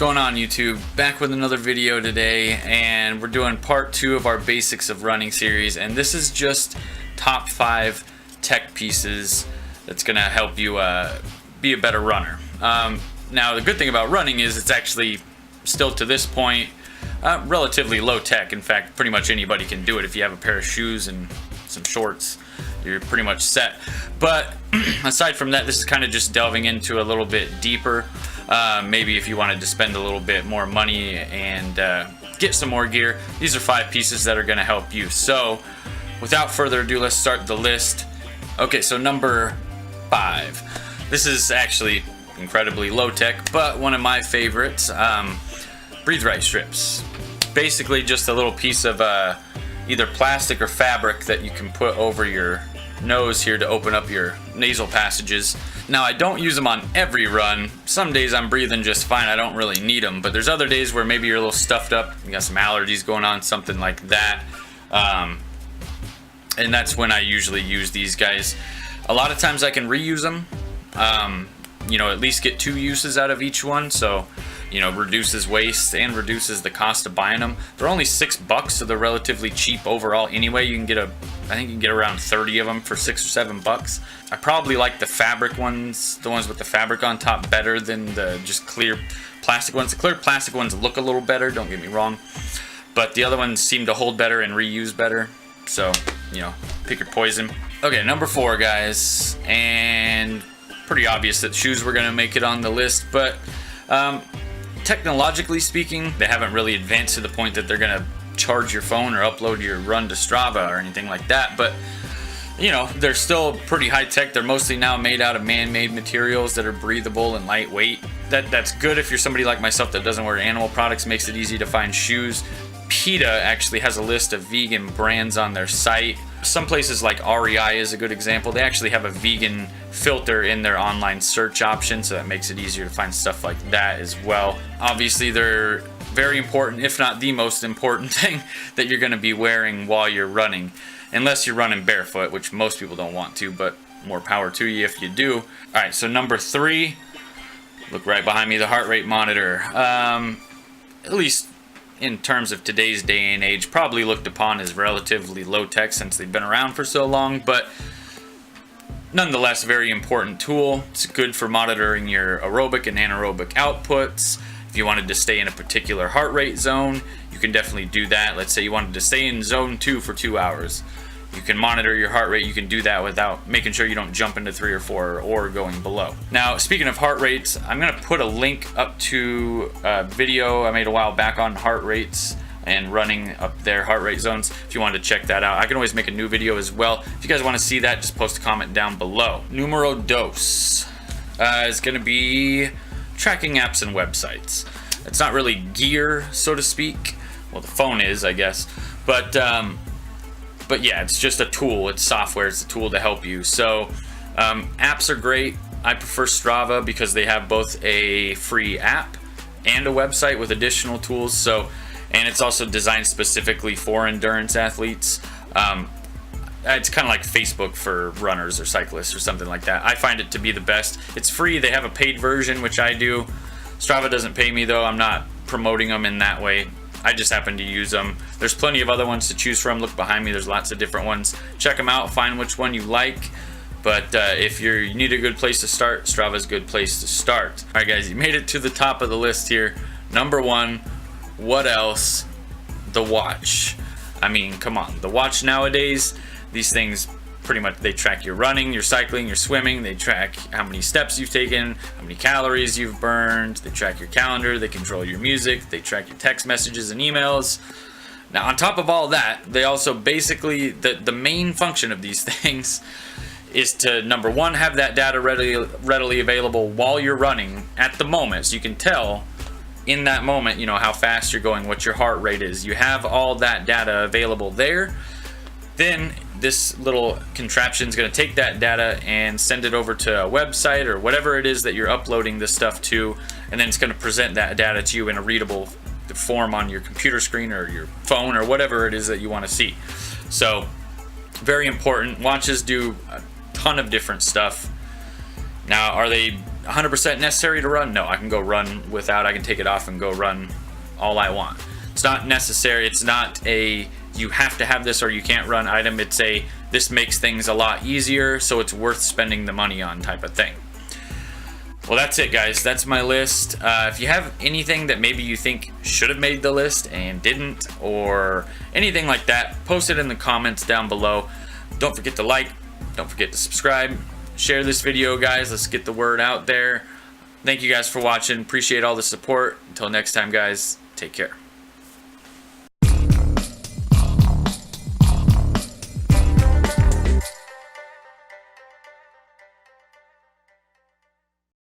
going on, YouTube? Back with another video today, and we're doing part 2 of our Basics of Running series, and this is just top 5 tech pieces that's gonna help you be a better runner. Now the good thing about running is it's actually still to this point relatively low tech. In fact, pretty much anybody can do it. If you have a pair of shoes and some shorts, you're pretty much set. But aside from that, this is kind of just delving into a little bit deeper. Maybe if you wanted to spend a little bit more money and get some more gear, these are 5 pieces that are going to help you. So without further ado, let's start the list. Okay, so number 5. This is actually incredibly low tech, but one of my favorites. Breathe right strips. Basically just a little piece of either plastic or fabric that you can put over your nose here to open up your nasal passages. Now, I don't use them on every run. Some days I'm breathing just fine, I don't really need them, but there's other days where maybe you're a little stuffed up, you got some allergies going on, something like that, and that's when I usually use these guys. A lot of times I can reuse them, you know, at least get 2 uses out of each one, so you know, reduces waste and reduces the cost of buying them. They're only $6, so they're relatively cheap overall anyway. You can get I think you can get around 30 of them for $6 or $7. I probably like the fabric ones, the ones with the fabric on top, better than the just clear plastic ones. The clear plastic ones look a little better, don't get me wrong, but the other ones seem to hold better and reuse better. So, you know, pick your poison. Okay, number 4, guys, and pretty obvious that shoes were gonna make it on the list, but technologically speaking, they haven't really advanced to the point that they're gonna charge your phone or upload your run to Strava or anything like that, but you know, they're still pretty high tech. They're mostly now made out of man-made materials that are breathable and lightweight. That's good if you're somebody like myself that doesn't wear animal products, makes it easy to find shoes. PETA actually has a list of vegan brands on their site. Some places like REI is a good example. They actually have a vegan filter in their online search option, so that makes it easier to find stuff like that as well. Obviously, they're very important, if not the most important thing that you're going to be wearing while you're running, unless you're running barefoot, which most people don't want to, but more power to you if you do. All right, so number 3, look right behind me, the heart rate monitor. At least in terms of today's day and age, probably looked upon as relatively low tech since they've been around for so long, but nonetheless, very important tool. It's good for monitoring your aerobic and anaerobic outputs. If you wanted to stay in a particular heart rate zone, you can definitely do that. Let's say you wanted to stay in zone 2 for 2 hours. You can monitor your heart rate. You can do that without making sure you don't jump into 3 or 4 or going below. Now, speaking of heart rates, I'm gonna put a link up to a video I made a while back on heart rates and running up their heart rate zones. If you wanted to check that out, I can always make a new video as well. If you guys want to see that, just post a comment down below. Numero dos is going to be tracking apps and websites. It's not really gear, so to speak. Well, the phone is, I guess, but yeah, it's just a tool. It's software. It's a tool to help you. So apps are great. I prefer Strava because they have both a free app and a website with additional tools. So, and it's also designed specifically for endurance athletes. It's kind of like Facebook for runners or cyclists or something like that. I find it to be the best. It's free. They have a paid version, which I do. Strava doesn't pay me though. I'm not promoting them in that way. I just happen to use them. There's plenty of other ones to choose from. Look behind me. There's lots of different ones. Check them out. Find which one you like. But if you need a good place to start, Strava's a good place to start. All right, guys, you made it to the top of the list here. Number 1. What else? The watch. I mean, come on. The watch nowadays, these things pretty much, they track your running, your cycling, your swimming. They track how many steps you've taken, how many calories you've burned. They track your calendar. They control your music. They track your text messages and emails. Now, on top of all that, they also basically, the main function of these things is to, number 1, have that data readily available while you're running at the moment, so you can tell in that moment, you know, how fast you're going, what your heart rate is. You have all that data available there. Then this little contraption is going to take that data and send it over to a website or whatever it is that you're uploading this stuff to, and then it's going to present that data to you in a readable form on your computer screen or your phone or whatever it is that you want to see. So, very important. Watches do a ton of different stuff. Now, are they 100% necessary to run? No, I can go run without. I can take it off and go run all I want. It's not necessary. It's not a you have to have this or you can't run item. It's a this makes things a lot easier, so it's worth spending the money on type of thing. Well, that's it, guys. That's my list. If you have anything that maybe you think should have made the list and didn't, or anything like that, post it in the comments down below. Don't forget to like, don't forget to subscribe, share this video, guys. Let's get the word out there. Thank you guys for watching. Appreciate all the support. Until next time, guys, take care.